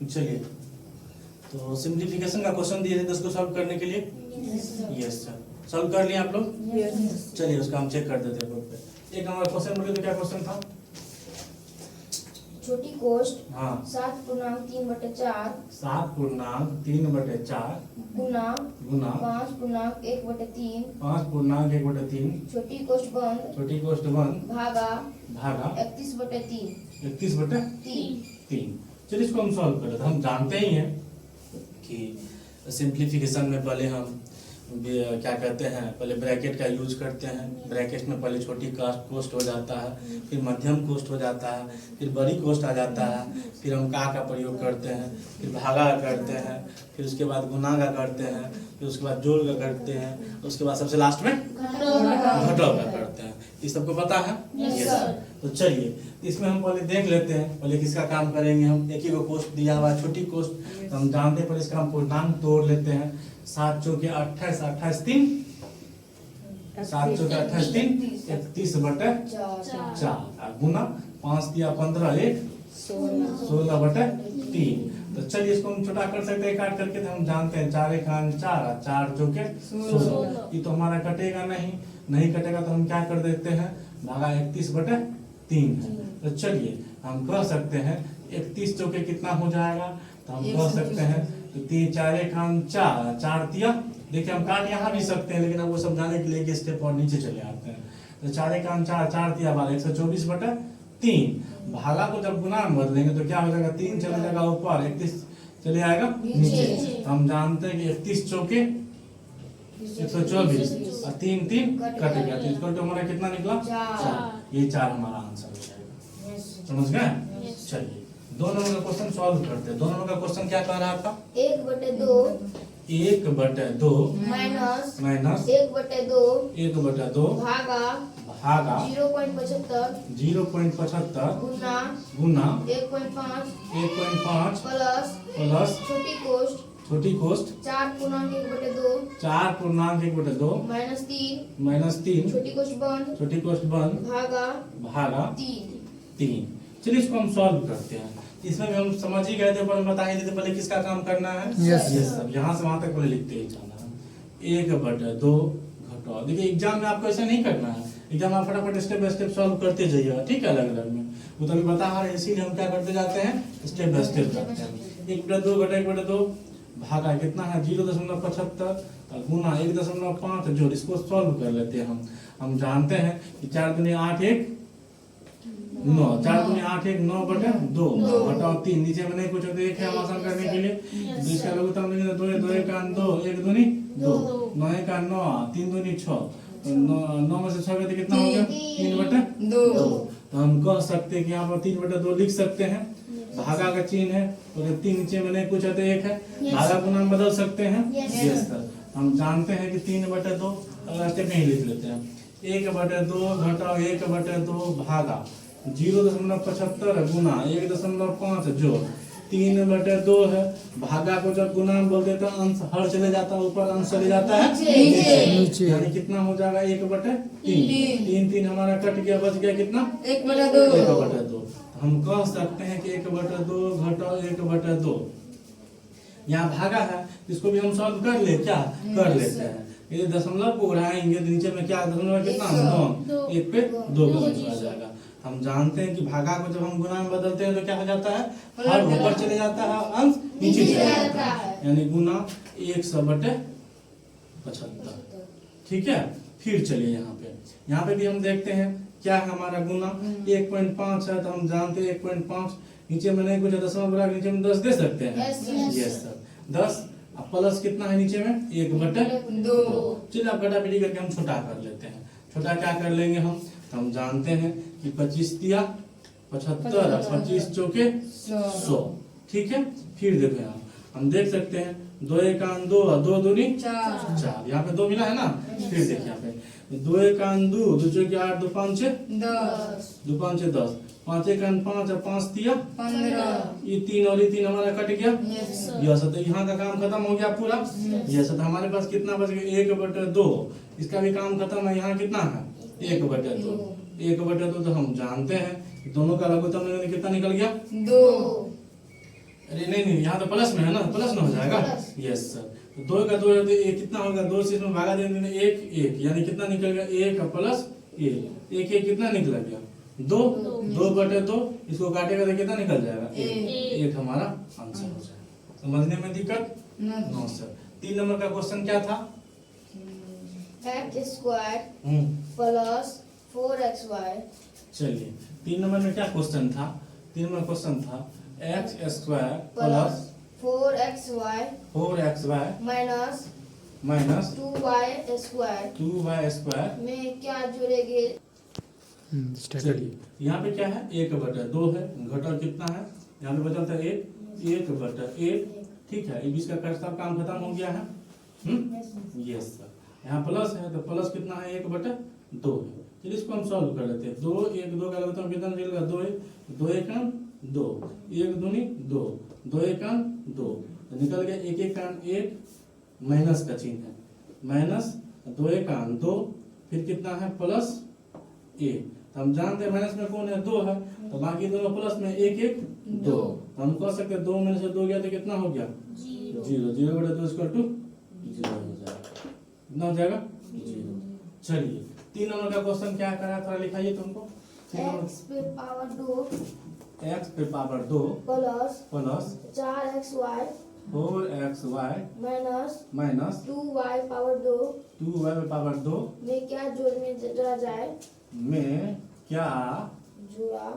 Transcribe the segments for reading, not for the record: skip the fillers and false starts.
चलिए, तो सिंप्लीफिकेशन का क्वेश्चन दिए थे तो उसको सॉल्व करने के लिए यस सर, सॉल्व कर लिए आप लोग। चलिए उसका हम चेक कर देते हैं बोर्ड पे। एक हमारा क्वेश्चन बोले तो क्या क्वेश्चन था? छोटी कोष्ट हाँ 7.3/4 7.3/4 गुना गुना 5.1/3 5.1/3 छोटी कोष्ट बंद छोटी कोष्ट बंद भागा भागा 31/3 31/3। चलिए इसको हम सॉल्व कर लेते हैं। हम जानते ही हैं कि सिंप्लीफिकेशन में पहले हम क्या कहते हैं, पहले ब्रैकेट का यूज करते हैं। ब्रैकेट में पहले छोटी कोष्ट हो जाता है, फिर मध्यम कोष्ट हो जाता है, फिर बड़ी कोष्ट आ जाता है, फिर हम का प्रयोग करते हैं, फिर भागा का करते हैं, फिर उसके बाद गुना का करते हैं, फिर उसके बाद जोड़ का करते हैं, उसके बाद सबसे लास्ट में घटाव का करते हैं। ये सबको पता है? Yes sir. तो चलिए इसमें हम पहले देख लेते हैं, पहले किसका काम करेंगे हम। एक ही को कोष्ट दिया हुआ है छोटी कोष्ट, तो हम जानते हैं पहले इसका हम पूर्णांक तोड़ लेते हैं। 7 चौके 28, 28 3 7 चौके 28 3 31/4 गुना 5 दिया 15 1 16/3। तो चलिए इसको हम छोटा कर सकते हैं काट करके। तो हम जानते हैं 4 1 4 4 चौके 16। ये तो हमारा कटेगा नहीं कटेगा तो हम क्या कर देते हैं, भागा 31/3 है। तो चलिए हम कह सकते हैं 31 चौके कितना हो जाएगा, तो हम कह सकते हैं तो 3 4 1 4 4 दिया। देखिए हम काट यहाँ भी सकते हैं, लेकिन अब वो समझाने के लिए एक स्टेप और नीचे चले आते हैं। तो 4 1 4 4 दिया वाला 124/3। भागा को जब गुना में बदलेंगे तो क्या हो जाएगा, 3 चले जाएगा ऊपर, 31 चले आएगा नीचे। तो हम जानते हैं कि 31 चौके 124 और 3 3 कट गया, तो इसको तो हमारा कितना निकला 4। ये 4 हमारा आंसर हो जाएगा। समझ गए? चलिए 2 नंबर का क्वेश्चन सॉल्व करते हैं। 2 नंबर का क्वेश्चन क्या कह रहा था? 1/2 1/2 माइनस माइनस 1/2 भागा 0.75 0.75 गुना गुना 1.5 प्लस छोटी कोष्ट छोटी कोष्ट 4.1/2 4.1/2 माइनस 3 छोटी कोष्ट बंद भागा 3। चलिए इसको हम सॉल्व करते हैं। इसमें भी हम समझ ही गए थे, पर हम बता ही देते पहले किसका काम करना है। यस सब यहाँ से वहां तक पहले लिखते ही जाना है। 1/2 घटाओ। देखिए एग्जाम में आपको ऐसा नहीं करना है, एग्जाम में आप फटाफट स्टेप बाय स्टेप सॉल्व करते जाइएगा, ठीक है। अलग अलग में वो तो अभी बता रहे हैं, इसीलिए हम क्या करते जाते हैं, स्टेप बाय स्टेप जाते हैं। 1/2 घटा 1/2 भागा कितना है 0.75 गुना 1.5 जोड़। इसको सॉल्व कर लेते हैं हम जानते हैं कि 4 दूनी 8 1 9 4 दूनी 8 1 9/2 घटाओ 3 नीचे में नहीं कुछ होता, एक है हम आसान करने के लिए। इसका लघुत्तम लेंगे 2 2 1 2 1 दूनी 2 9 1 9 3 दूनी 6 9 में से 6 गए कितना हो गया 3/2। तो हम कह सकते हैं कि यहाँ पर 3/2 लिख सकते हैं। भागा का चिन्ह है और 3 नीचे में नहीं कुछ है तो 1 है, भागा को नाम बदल सकते हैं। Yes sir. हम जानते हैं कि 3/2 अगला स्टेप में ही लिख लेते हैं। 1/2 घटाओ 1/2 भागा 0.75 गुना 1.5 जोड़ 3/2 है। भागा को जब गुना में बोल देते हैं अंश हर चले जाता है ऊपर, अंश चले जाता है नीचे, यानी कितना हो जाएगा 1/3। 3 3 हमारा कट गया, बच गया कितना 1/2। हम कह सकते हैं कि 1/2 घटाओ 1/2। यहाँ भागा है, इसको भी हम सॉल्व कर ले क्या कर लेते हैं। ये दशमलव को उड़ाएंगे तो नीचे में क्या दशमलव कितना 9 1 पे 2 आ जाएगा। हम जानते हैं कि भागा को जब हम गुना में बदलते हैं तो क्या हो जाता है, हर ऊपर चले जाता है, अंश नीचे चले जाता है, यानी गुना 100/75। ठीक है। फिर चलिए यहाँ पे भी हम देखते हैं क्या है हमारा गुना 1.5 है, तो हम जानते हैं 1.5 नीचे में नहीं कुछ है, दशमलव बराबर नीचे में 10 दे सकते हैं। यस सर 10 प्लस कितना है नीचे में 1/2। चलिए आप घटापीटी करके हम छोटा कर लेते हैं। छोटा क्या कर लेंगे हम जानते हैं कि 25 दिया 75 25 चौके 100। ठीक है। फिर देखो यहाँ हम देख सकते हैं 2 1 2 2 दूनी 4, यहाँ पे 2 मिला है ना। फिर देखिए यहाँ पे 2 1 2 2 चौके 8 2 5 10 2 5 10 5 1 5 5 दिया 15। ये 3 और ये 3 हमारा कट गया। यस तो यहाँ का काम खत्म हो गया पूरा। यस तो हमारे पास कितना बच गया 1/2। इसका भी काम खत्म है। यहाँ कितना है 1/2 तो हम जानते हैं दोनों का लघुत्तम कितना निकल गया 2। अरे नहीं नहीं, यहाँ तो प्लस में है ना, प्लस में हो जाएगा। प्लस। Yes sir. तो 2 का 2 है तो ये कितना होगा, 2 से इसमें भागा देंगे 1 1, यानी कितना निकल गया 1 प्लस 1 1 1 कितना निकल गया 2 2 बटे 2, इसको काटेगा तो कितना निकल जाएगा 1 हमारा आंसर हो जाएगा। समझने में दिक्कत नो सर। 3 नंबर का क्वेश्चन क्या था? एक्स स्क्वायर हम्म, प्लस 4xy चलिए 3 नंबर में क्या क्वेश्चन था? 3 नंबर क्वेश्चन था x square plus plus 4xy minus minus 2y square 2y square में क्या जुड़ेंगे? चलिए यहाँ पे क्या है 1 बटा 2 है, घटा कितना है यहाँ पे बचा था 1 बटा 1, ठीक है। बीच का सब काम खत्म हो गया है। Yes sir. यहाँ प्लस है तो प्लस कितना है 1 बटा 2 है। चलिए इसको हम सॉल्व कर लेते हैं। 2 1 2 का लगता है कितना निकलेगा 2 2 1 2 1 दूनी 2 2 1 2, तो निकल गया 1 1 1, माइनस का चिन्ह है, माइनस 2 1 2, फिर कितना है प्लस 1। तो हम जानते हैं माइनस में कौन है 2 है, तो बाकी दोनों प्लस में 1 1 2, तो हम कह सकते हैं 2 में से 2 गया तो कितना हो गया 0 0 बटा 2 इक्वल टू 0 हो जाएगा। कितना हो जाएगा 0। चलिए 3 नंबर का क्वेश्चन क्या करा, थोड़ा लिखाइए तुमको। x पे पावर 2 x पे power 2 plus plus 4xy 4xy minus minus 2y power 2 2y पे पावर 2 में क्या जोड़ा जाए? में क्या जोड़ा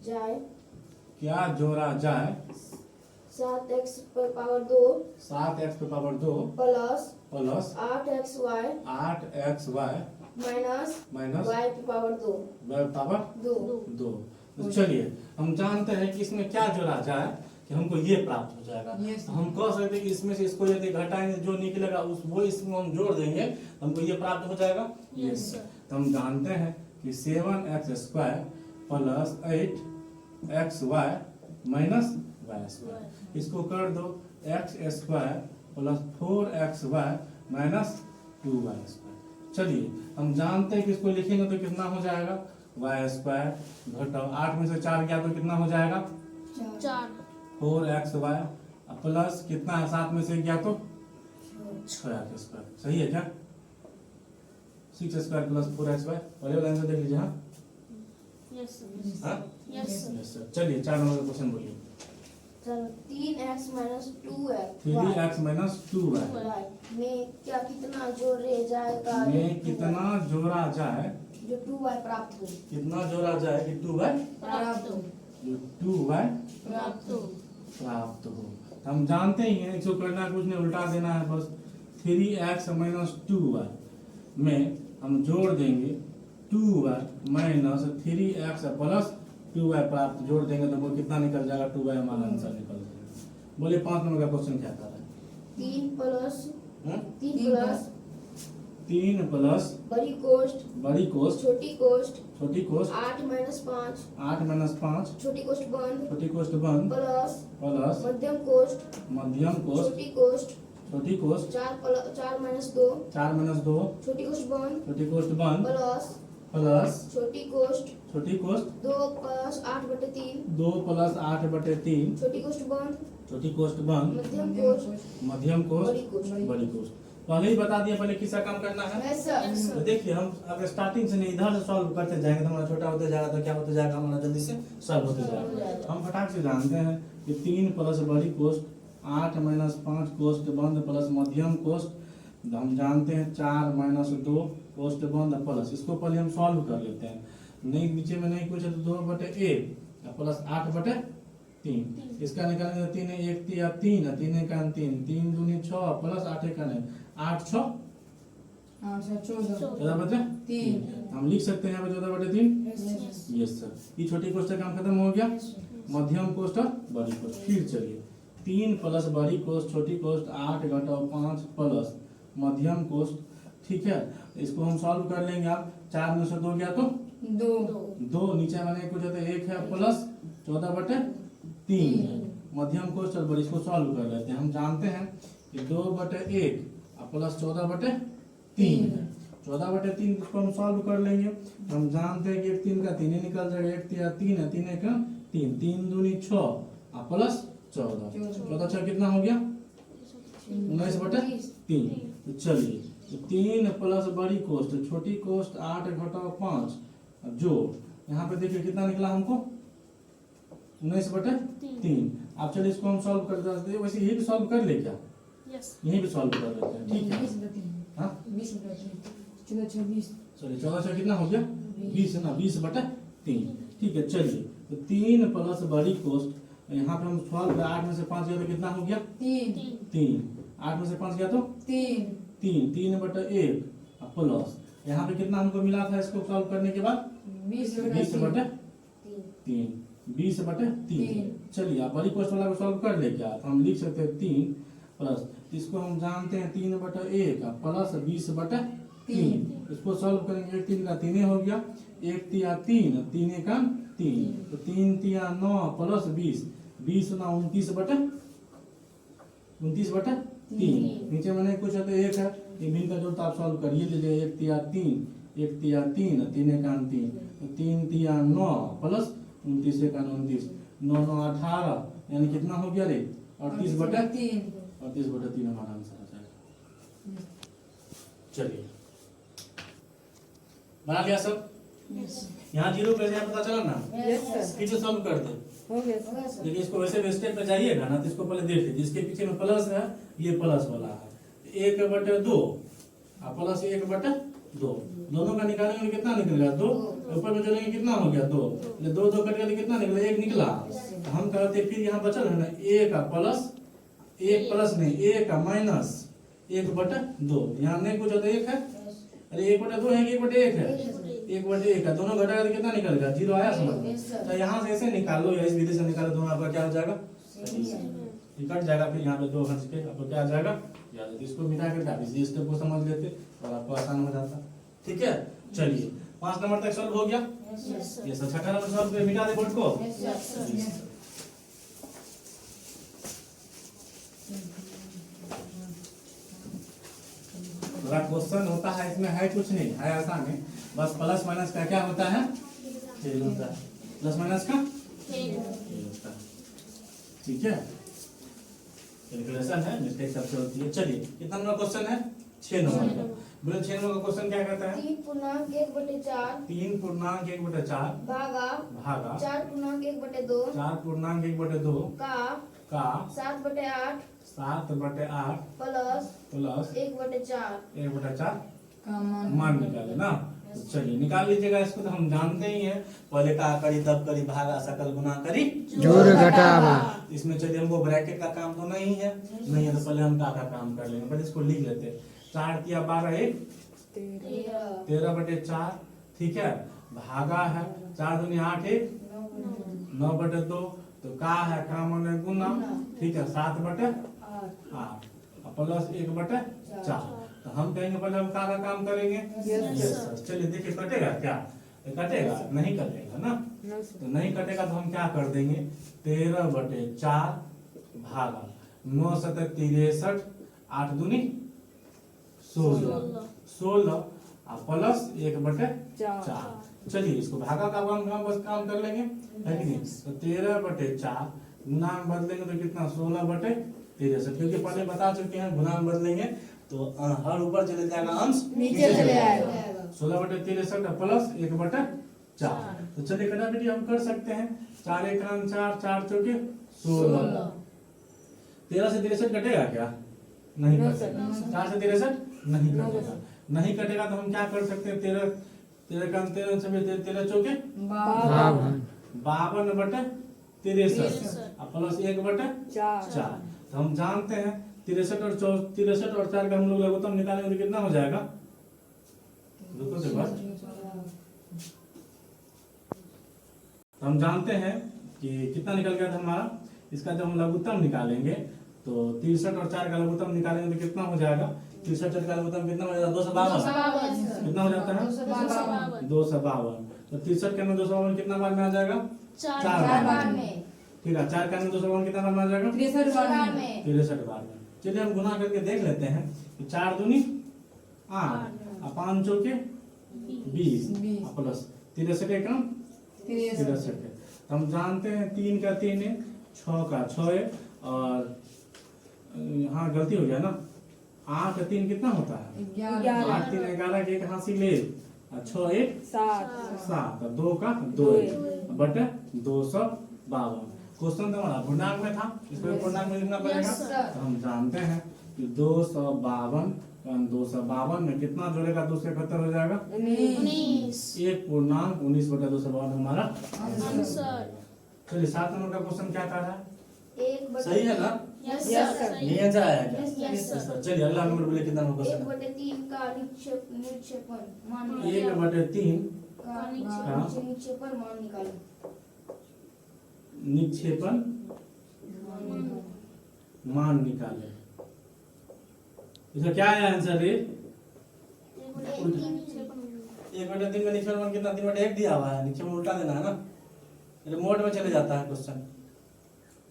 जाए जोड़ा जाए 7x पे पावर 2 7x पे power 2 plus plus 8xy 8xy minus minus y पे पावर 2 y पे पावर 2। तो चलिए हम जानते हैं कि इसमें क्या जोड़ा जाए कि हमको ये प्राप्त हो जाएगा। तो हम कह सकते हैं कि इसमें से इसको यदि घटाएंगे जो निकलेगा उस वो इसमें हम जोड़ देंगे तो हमको ये प्राप्त हो जाएगा। Yes sir. तो हम जानते हैं कि 7x square plus 8xy minus y square, इसको कर दो x square plus 4xy minus 2y square. चलिए हम जानते हैं कि इसको लिखेंगे तो कितना हो जाएगा y स्क्वायर घटाओ 8 में से 4 गया तो कितना हो जाएगा 4xy प्लस कितना है 7 में से गया तो 6x स्क्वायर। सही है क्या? 6 स्क्वायर प्लस 4xy पहले वाला आंसर देख लीजिए। हाँ यस सर। चलिए 4 नंबर का क्वेश्चन बोलिए। चलो 3x minus 2x 3x minus 2y में क्या कितना जोड़े जाएगा? में कितना जोड़ा जाए, जो 2y प्राप्त हो। कितना जोड़ा जाए कि 2y प्राप्त हो। जो 2y प्राप्त हो। प्राप्त हो। तो हम जानते ही हैं इसको करना कुछ नहीं, उल्टा देना है बस। 3x माइनस 2y में हम जोड़ देंगे 2y minus 3x plus 2y प्राप्त, जोड़ देंगे तो वो कितना निकल जाएगा 2y हमारा आंसर निकल जाएगा। बोलिए 5 नंबर का क्वेश्चन क्या कर रहा है? 3 प्लस 3 प्लस बड़ी कोष्ठ छोटी कोष्ठ 8 माइनस 5 8 माइनस 5 छोटी कोष्ठ बंद प्लस मध्यम कोष्ठ छोटी कोष्ठ 4 माइनस 2 4 माइनस 2 छोटी कोष्ठ बंद प्लस छोटी कोष्ठ 2 प्लस 8 बटे 3 2 प्लस 8 बटे 3 छोटी कोष्ठ बंद मध्यम कोष्ठ बड़ी बड़ी कोष्ठ। पहले ही बता दिया पहले किसका काम करना है। तो देखिए हम अगर स्टार्टिंग से नहीं इधर से सॉल्व करते जाएंगे तो हमारा छोटा होते जाएगा तो क्या होते जाएगा हमारा जल्दी से सॉल्व होते जाएगा। हम फटाक से जानते हैं कि 3 प्लस बड़ी कोष्ठ 8 माइनस 5 कोष्ठ बंद प्लस मध्यम कोष्ठ, हम जानते हैं 4 माइनस 2 कोष्ठ बंद प्लस, इसको पहले हम सॉल्व कर लेते हैं। नहीं नीचे में नहीं कुछ है तो 2 बटे 1 प्लस 8 बटे 3, इसका निकालेंगे 3 1 3 3 1 3 3 दूनी 6 प्लस 8 1 8 6 14 बटे 3। हम लिख सकते हैं यहाँ पे 14 बटे 3। Yes sir. ये छोटी कोष्ठ का काम खत्म हो गया। मध्यम कोष्ठ और बड़ी कोष्ठ। फिर चलिए 3 प्लस बड़ी कोष्ठ छोटी कोष्ठ 8 घटाओ 5 प्लस मध्यम कोष्ठ, ठीक है। इसको हम सॉल्व कर लेंगे। आप 4 में से 2 गया तो 2 नीचे मैंने कुछ है तो 1 है प्लस 14 बटे 3 है मध्यम कोष्ठ और बड़ी, इसको सॉल्व कर लेते हैं। हम जानते हैं कि 2 बटे 1 प्लस 14 बटे 3 है। 14 बटे 3 इसको हम सॉल्व कर लेंगे। हम जानते हैं कि 1 3 का 3 ही निकल जाएगा, 1 3 3 है 3 1 3 3 दूनी 6 प्लस 14 14 छः कितना हो गया 19/3। तो चलिए तो 3 प्लस बड़ी कोष्ट छोटी कोष्ट 8 घटाओ 5 जोड़ यहाँ पे देखिए कितना निकला हमको 19/3। आप चलिए इसको हम सॉल्व कर देते हैं, वैसे यही भी सॉल्व कर ले क्या यहीं भी सॉल्व कर लेते हैं, ठीक है। हाँ चलिए 14 छः कितना हो गया 20 है ना 20/3, ठीक है। चलिए तो 3 प्लस बड़ी कोष्ट यहाँ पे हम सॉल्व 8 में से 5 गया तो कितना हो गया 3 8 में से 5 गया तो 3 3/1 प्लस यहाँ पे कितना हमको मिला था इसको सॉल्व करने के बाद 20/3। चलिए आप बड़ी कोष्ट वाला को सॉल्व कर ले क्या तो हम लिख सकते हैं 3 प्लस इसको हम जानते हैं 3/1 प्लस 20/3। इसको सॉल्व करेंगे 1 3 का 3 हो गया 1 तिया 3 3 का 3 तो 3 तिया 9 प्लस 20 20 ना 29/3। नीचे मैंने कुछ है तो 1 है भिन्न का जोड़ तो आप सॉल्व करिए लीजिए 1 तिया 3 3 का 3 तो 3 तिया 9 प्लस 29 का 29 9 9 18 यानी कितना हो गया रे 38/3 हमारा आंसर आ जाएगा। चलिए बना लिया सब यहाँ 0 कैसे यहाँ पता चला ना फिर से सॉल्व कर दे देखिए इसको वैसे स्टेप पे जाइएगा ना तो इसको पहले देख लीजिए इसके पीछे में प्लस है ये प्लस वाला है 1/2 प्लस 1/2 दोनों का निकालेंगे तो कितना निकलेगा 2 ऊपर में चलेंगे कितना हो गया 2 2 2 कट गया तो कितना निकला 1 निकला। तो हम कहते फिर यहाँ बचल है ना 1 प्लस नहीं 1 माइनस 1/2 यहाँ नहीं कुछ होता 1 है अरे 1/2 है कि 1/1 है 1/1 है दोनों घटाकर तो कितना निकलेगा 0 आया समझ में। तो यहाँ से ऐसे निकाल लो या इस विधि से निकालो दोनों आपका क्या हो जाएगा कट जाएगा फिर यहाँ पे 2 घंस के आपको क्या आ जाएगा याद है इसको मिटा करके आप इसी स्टेप को समझ लेते और आपको आसान हो जाता, ठीक है। चलिए 5 नंबर तक सॉल्व हो गया ये सब 6 नंबर सॉल्व कर मिटा दे बोर्ड को। थोड़ा क्वेश्चन होता है इसमें है कुछ नहीं है आसान है बस प्लस माइनस का क्या होता है खेल होता है प्लस माइनस का खेल होता है, ठीक है। कैलकुलेशन है मिस्टेक सबसे होती है। चलिए कितना नंबर क्वेश्चन है 6 नंबर का बोले 6 नंबर का क्वेश्चन क्या कहता है 3.1/4 भागा 4.1/2 का 7/8 प्लस 1/4 मान निकाले ना। तो चलिए निकाल लीजिएगा इसको तो हम जानते ही हैं पहले का करी तब करी भागा सकल गुना करी जोड़ घटावा। इसमें चलिए हमको ब्रैकेट का काम तो नहीं है तो पहले हम का काम कर लेंगे पहले इसको लिख लेते हैं 4 तिया 12 1 13/4 ठीक है भागा है 4 दूनी 8 1 9/2 तो का है का माने गुना ठीक है 7/8 प्लस 1/4 तो हम कहेंगे पहले हम का काम करेंगे चलिए देखिए कटेगा क्या कटेगा नहीं कटेगा ना तो नहीं कटेगा तो हम क्या कर देंगे 13/4 भागा 9 7 63 8 दूनी 16 प्लस 1/4 चलिए इसको भागा का हम बस काम कर लेंगे है कि नहीं तो 13/4 गुना में बदलेंगे तो कितना 16/63 क्योंकि पहले बता चुके हैं गुना में बदलेंगे तो हर ऊपर चले जाएगा अंश नीचे चले आएगा 16/63 प्लस 1/4 तो चलिए कटाकटी हम कर सकते हैं 4 1 4 4 चौके 16 13 से 63 कटेगा क्या नहीं कटेगा 4 से 63 नहीं कटेगा नहीं कटेगा तो हम क्या कर सकते हैं 13 का 13 चौके 52/63 प्लस 1/4 तो हम जानते हैं 63 और 4 का हम लोग लघुत्तम निकालेंगे तो कितना हो जाएगा रुको देखो तो हम जानते हैं कि कितना निकल गया था हमारा इसका जब हम लघुत्तम निकालेंगे तो 63 और 4 का लघुत्तम निकालेंगे तो कितना हो जाएगा 63 का लघुत्तम कितना हो जाएगा 252 कितना हो जाता है 252 तो 63 के अंदर 252 कितना बार में आ जाएगा 4 बार में ठीक है 4 के अंदर 252 कितना बार में आ जाएगा 63 बार में। चलिए हम गुना करके देख लेते हैं कि 4 दूनी 8 5 चौके 20 प्लस 63 एकम 63 हम जानते हैं 3 का 3 है 6 का 6 और हाँ गलती हो गया ना, 8 और 3 कितना होता है 8 3 11 के एक हासिल 1 और 6 1 7 और 2 का 2 बटे 252। क्वेश्चन तो हमारा पूर्णांक में था, इसको पूर्णांक में लिखना पड़ेगा। तो हम जानते हैं कि 252 में कितना जोड़ेगा 2 से 71 हो जाएगा 19 एक पूर्णांक 19 बटा 252 हमारा आंसर। चलिए 7 नंबर का क्वेश्चन क्या कर रहा है, 1 बटे सही है ना, यस सर नहीं आंसर आया क्या? Yes, sir. सर चलिए अगला नंबर बोले कितना नंबर 1 क्वेश्चन बटे 3 का निक्षेपण मान 1 बटे 3 का निक्षेपण मान निकालो। निक्षेपण मान निकाले, इसका क्या है आंसर रे? 1 बटे 3 का निक्षेपण मान कितना 3 बटे 1 दिया हुआ है, निक्षेपण उल्टा देना है ना, रिमोट में चले जाता है क्वेश्चन।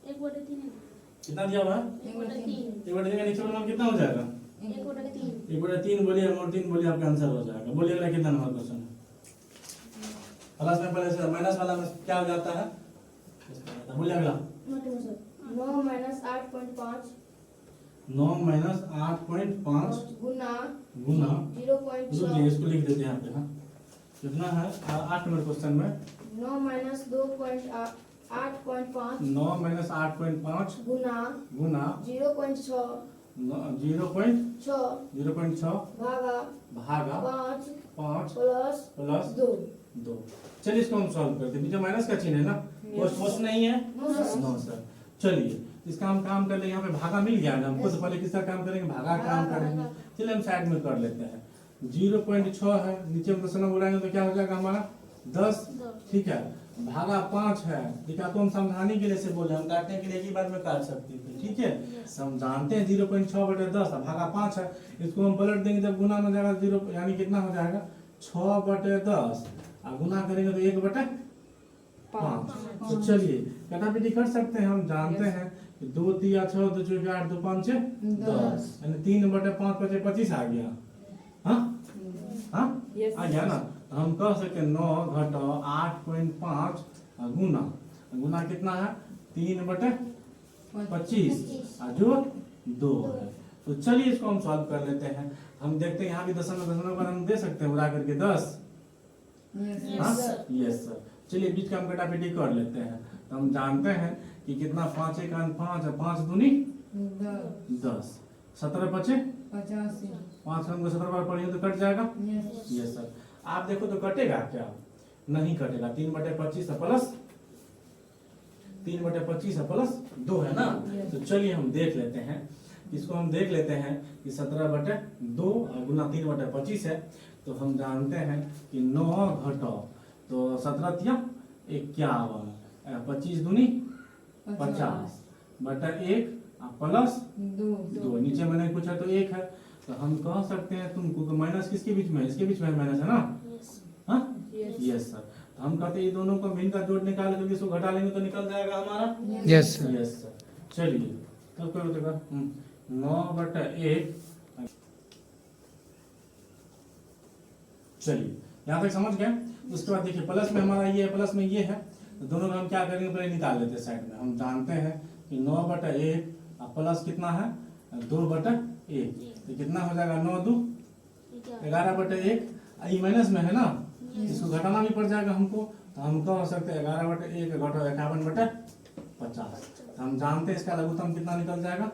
1 बटे 3 कितना दिया हुआ है 1 बटे 3 1 बटे 3 का निक्षेपण मान कितना हो जाएगा 1 बटे 3 1 बटे 3 बोलिए और 3 बोलिए, आपका आंसर हो जाएगा। बोलिए अगला कितना नंबर क्वेश्चन है? प्लस में पहले से माइनस वाला में क्या हो जाता है, बोलिए अगला 9 माइनस 8.5 9 माइनस 8.5 गुना गुना 0.6 रुकिए इसको लिख देते हैं यहाँ पे। हाँ कितना है 8 नंबर क्वेश्चन में 9 माइनस 8.5 9 माइनस 8.5 गुना गुना 0.6 0.6 भागा भागा 5 प्लस प्लस 2। 2। चलिए इसको हम सॉल्व करते हैं, जो माइनस का चिन्ह है ना कोष्ट नहीं है नो सर। चलिए इसका हम काम कर ले, यहाँ पे भागा मिल गया ना हमको, तो पहले किसका काम करेंगे भागा का काम करेंगे। चलिए हम साइड में कर लेते हैं, 0.6 है नीचे में दशमलव उड़ाएंगे तो क्या हो जाएगा हमारा 10, ठीक है, भागा 5 है, ठीक है, आपको हम समझाने के लिए से बोले, हम काटने के लिए एक ही बार में काट सकते थे, ठीक है, हम जानते हैं 0.6 बटे 10 भागा 5 है, इसको हम पलट देंगे जब गुना में जाएगा 0 यानी कितना हो जाएगा 6 बटे 10 और गुना करेंगे तो 1 बटे 5। तो चलिए कटापीटी कर सकते हैं, हम जानते हैं कि 2 3 6 2 4 8 2 5 6 10 यानी 3 बटे 5 बचे 25 आ गया। हाँ हाँ आ गया ना, तो हम कह सकते 9 घटाओ 8.5 गुना गुना कितना है 3 बटे 25 और जो 2 है। तो चलिए इसको हम सॉल्व कर लेते हैं। हम देखते हैं यहाँ भी दशमलव पर हम दे सकते हैं उड़ा करके 10। हाँ यस सर। चलिए बीच का हम कटापीटी कर लेते हैं। तो हम जानते हैं कि कितना 5 1 5 5 दूनी 10 17 बचे 5 हमको 17 बार पढ़ेंगे तो कट जाएगा। Yes sir. आप देखो तो कटेगा क्या, नहीं कटेगा, 3 बटे 25 प्लस 3 बटे 25 प्लस 2 है ना। तो चलिए हम देख लेते हैं, इसको हम देख लेते हैं कि 17 बटे 2 गुना 3 बटे 25 है। तो हम जानते हैं कि 9 घटाओ तो 17 तिया 51 25 दूनी 50 बटा 1 प्लस 2 नीचे मैंने पूछा तो 1 है, तो हम कह सकते हैं तुमको माइनस किसके बीच में, इसके बीच में माइनस है ना। हाँ यस सर। तो हम कहते हैं ये दोनों को मीन का जोड़ निकाल करके इसको घटा लेंगे तो निकल जाएगा हमारा। Yes sir. Yes sir. चलिए तब करो देखो 9 बटा 1। चलिए यहाँ तक समझ गए। उसके बाद देखिए प्लस में हमारा ये है, प्लस में ये है, तो दोनों को हम क्या करेंगे पहले निकाल लेते हैं साइड में। हम जानते हैं कि 9 बटा 1 प्लस कितना है 2 बटा 1, तो कितना हो जाएगा 9 2 11 बटा 1। ये माइनस में है ना, इसको घटाना भी पड़ जाएगा हमको, तो हम कह सकते हैं 11 बटा 1 घटाओ 51 बटा 50। हम जानते हैं इसका लघुत्तम कितना निकल जाएगा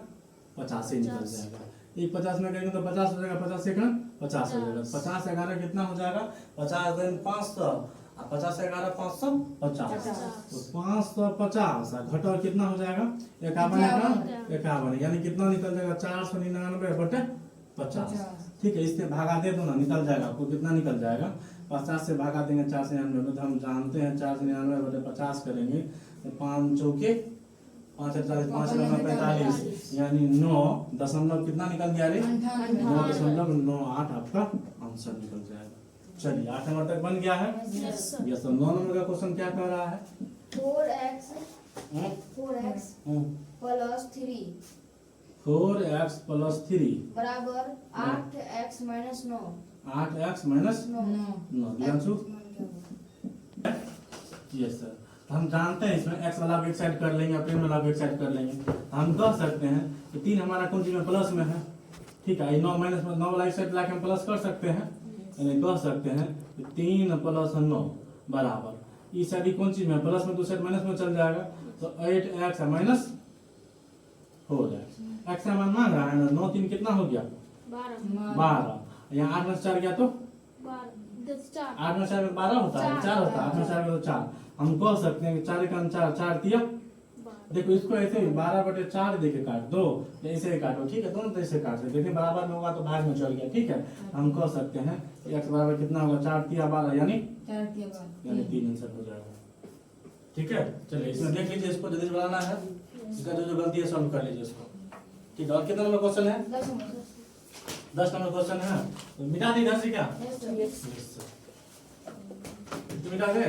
50 ही निकल जाएगा। एक 50 में करेंगे तो 50 हो जाएगा, 50 से 50 हो जाएगा, 50 11 कितना हो जाएगा 50 दिन 500 और 50 11 550, तो 550 घटाओ कितना हो जाएगा 51 यानी कितना निकल जाएगा 499 बटे 50। ठीक है, इससे भागा दे दो ना, निकल जाएगा आपको कितना निकल जाएगा 50 से भागा देंगे 499, तो हम जानते हैं 499 बटे 50 करेंगे तो 5 चौके 5 40 5 45 यानी 9 दशमलव कितना निकल गया रे 9.98 आपका आंसर निकल जाएगा। चलिए 8 नंबर तक बन गया है। यस तो 9 नंबर का क्वेश्चन क्या कह रहा है 4x प्लस 3 बराबर 8x minus 9। 8x minus 9 Diyanshu. Yes sir. तो हम जानते हैं इसमें x वाला को एक साइड कर लेंगे, प्लेन वाला को एक साइड कर लेंगे, तो हम कह सकते हैं कि 3 हमारा कौन चीज में प्लस में है, ठीक है। 9 माइनस 9 वाला एक साइड लाके हम प्लस कर सकते हैं, यानी कह सकते हैं कि 3 + 9 बराबर इस साइड कौन चीज में प्लस में, दूसरे माइनस में चल जाएगा, तो 8x माइनस 4x। x का मान मान रहा है ना, 9 3 कितना हो गया 12, यहाँ 8 में 4 गया तो 8 में 4 12 होता है, 4 होता है, 8 में 4 तो 4। हम कह सकते हैं कि 4 का 4 4 तिया, देखो इसको ऐसे 12/4 देके काट दो, ऐसे ही काटो, ठीक है, दोनों तरह से काट सकते हैं, बराबर में होगा तो भाग में चल गया, ठीक है। हम कह सकते हैं x बराबर कितना होगा 4 तिया 12 यानी 3 आंसर हो जाएगा, ठीक है। चलिए इसमें देख लीजिए, इसको जल्दी बनाना है, इसका जो गलती है सॉल्व कर लीजिए इसको, ठीक है। और कितना नंबर क्वेश्चन है 10 नंबर क्वेश्चन है, तो मिटा दी इधर से क्या, मिटा दे,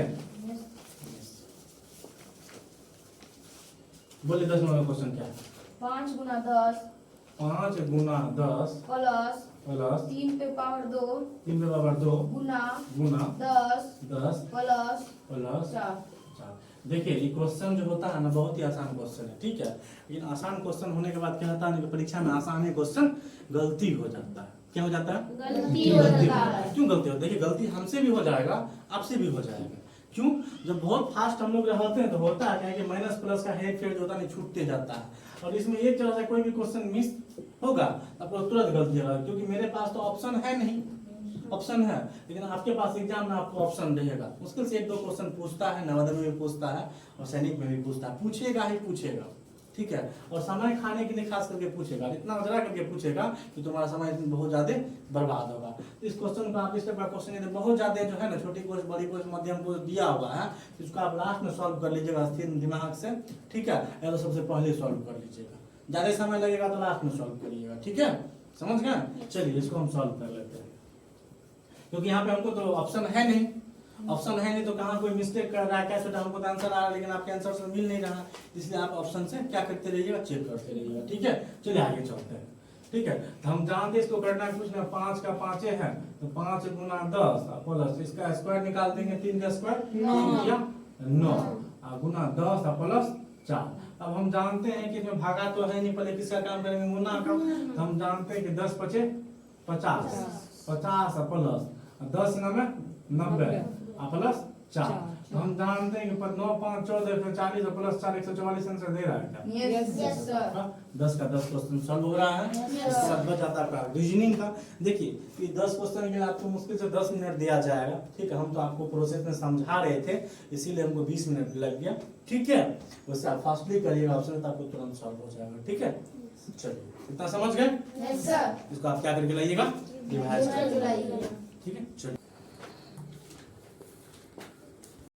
बोलिए 10 नंबर क्वेश्चन क्या है। 5 × 10 5 × 10 प्लस प्लस 3 पे पावर 2 3 पे पावर 2 गुना गुना 10 प्लस प्लस 4। देखिए ये क्वेश्चन जो होता है ना बहुत ही आसान क्वेश्चन है, ठीक है। लेकिन आसान क्वेश्चन होने के बाद क्या होता है कि परीक्षा में आसान है क्वेश्चन गलती हो जाता है, क्या हो जाता है, गलती हो जाता है। क्यों गलती होती है, देखिए गलती हमसे भी हो जाएगा, आपसे भी हो जाएगा, क्यों, जब बहुत फास्ट हम लोग रहते हैं तो होता है क्या कि माइनस प्लस का हेड फेड जो होता है नहीं छूटते जाता है, और इसमें एक तरह से कोई भी क्वेश्चन मिस होगा आपको तुरंत गलती होगा, क्योंकि मेरे पास तो ऑप्शन है नहीं, ऑप्शन है लेकिन आपके पास एग्जाम में आपको ऑप्शन रहेगा, मुश्किल से 1-2 क्वेश्चन पूछता है, नवोदय में भी पूछता है और सैनिक में भी पूछता है, पूछेगा ही पूछेगा, ठीक है। और समय खाने के लिए खास करके पूछेगा, इतना जरा करके पूछेगा कि तुम्हारा समय इसमें बहुत ज्यादा बर्बाद होगा। तो इस क्वेश्चन को आप इस टाइप का क्वेश्चन यदि बहुत ज्यादा जो है ना छोटी कोर्स बड़ी कोर्स मध्यम कोर्स दिया हुआ है, इसको आप लास्ट में सॉल्व कर लीजिएगा स्थिर दिमाग से, ठीक है, या तो सबसे पहले सॉल्व कर लीजिएगा, ज्यादा समय लगेगा तो लास्ट में सॉल्व करिएगा, ठीक है, समझ गए। चलिए इसको हम सॉल्व कर लेते हैं, क्योंकि यहाँ पे हमको तो ऑप्शन है नहीं, ऑप्शन है नहीं तो कहाँ कोई मिस्टेक कर रहा है, कैसे हमको तो आंसर आ रहा है लेकिन आपके आंसर से मिल नहीं रहा, इसलिए आप ऑप्शन से क्या करते रहिएगा, चेक करते रहिएगा, ठीक है। चलिए आगे चलते हैं, ठीक है। तो हम जानते हैं इसको करना है कुछ ना, 5 का 5 है तो 5 × 10 प्लस इसका स्क्वायर निकाल देंगे, 3 का स्क्वायर 9 गुना 10 प्लस 4। अब हम जानते हैं कि इसमें भागा तो है नहीं, पहले किसका काम करेंगे, गुना का। तो हम जानते हैं कि 10 × 5 = 50, 50 प्लस 10 में 90 प्लस 4। तो हम जानते हैं कि 9 5 14 फिर 40 प्लस 4 144 आंसर दे रहा है क्या, यस सर। 10 का 10 क्वेश्चन सॉल्व हो रहा है, इसके बाद बच जाता है आपका रीजनिंग का। देखिए ये 10 क्वेश्चन के लिए आपको मुश्किल से 10 मिनट दिया जाएगा, ठीक है। हम तो आपको प्रोसेस में समझा रहे थे इसीलिए हमको 20 मिनट लग गया, ठीक है। वैसे आप फास्टली करिएगा, ऑप्शन तो आपको तुरंत सॉल्व हो जाएगा, ठीक है। चलिए इतना समझ गए, यस सर। इसको आप क्या करके लाइएगा, डिवाइड करके, लाइएगा, ठीक है। चलिए।